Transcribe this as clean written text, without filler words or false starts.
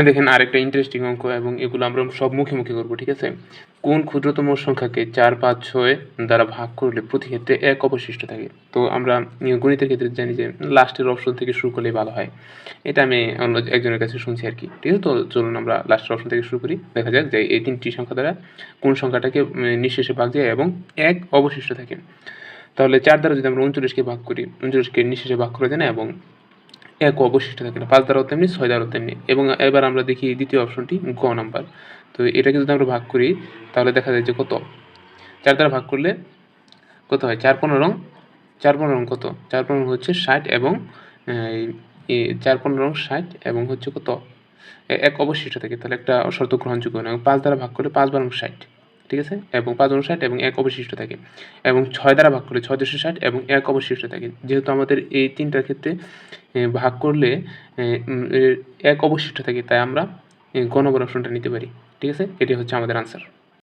দেখেন আরেকটা ইন্টারেস্টিং অঙ্ক এবং এগুলো আমরা সব মুখে করব, ঠিক আছে? কোন ক্ষুদ্রতম সংখ্যাকে 4, 5, 6 দ্বারা ভাগ করলে প্রতি ক্ষেত্রে 1 অবশিষ্ট থাকে? তো আমরা গণিতের ক্ষেত্রে জানি যে লাস্টের অপশন থেকে শুরু করলেই ভালো হয়। এটা আমি অন্য একজনের কাছে শুনছি আরকি। ঠিক আছে? তো চলুন আমরা লাস্টের অপশন থেকে শুরু করি। দেখা যাক যে এই 3টি সংখ্যা দ্বারা কোন সংখ্যাটাকে নিঃশেষে ভাগ যায় এবং 1 অবশিষ্ট থাকে। তাহলে 4 দ্বারা যদি আমরা 39 কে ভাগ করি, 39 কে নিঃশেষে ভাগ করা যায় না এবং 1 অবশিষ্ট থাকে না। 5 দ্বারাও তেমনি, 6 দ্বারাও তেমনি। এবং এবার আমরা দেখি দ্বিতীয় অপশনটি গ নাম্বার। তো এটাকে যদি আমরা ভাগ করি তাহলে দেখা যায় যে কত? 4 দ্বারা ভাগ করলে কত হয়? 4 15 4 15 কত? 4 15 হচ্ছে 60 এবং এই 4 15 60 এবং হচ্ছে কত? 1 অবশিষ্ট থাকে। তাহলে একটা শর্ত গ্রহণযোগ্য না। এবং 5 দ্বারা ভাগ করলে 5 12 60, ঠিক আছে? এবং 5 12 60 এবং 1 অবশিষ্ট থাকে। এবং 6 দ্বারা ভাগ করলে 6 10 60 এবং 1 অবশিষ্ট থাকে। যেহেতু আমাদের এই 3টার ক্ষেত্রে ভাগ করলে 1 অবশিষ্ট থাকে, তাই আমরা গ নম্বর অপশনটা নিতে পারি। ঠিক আছে? এটাই হচ্ছে আমাদের আনসার।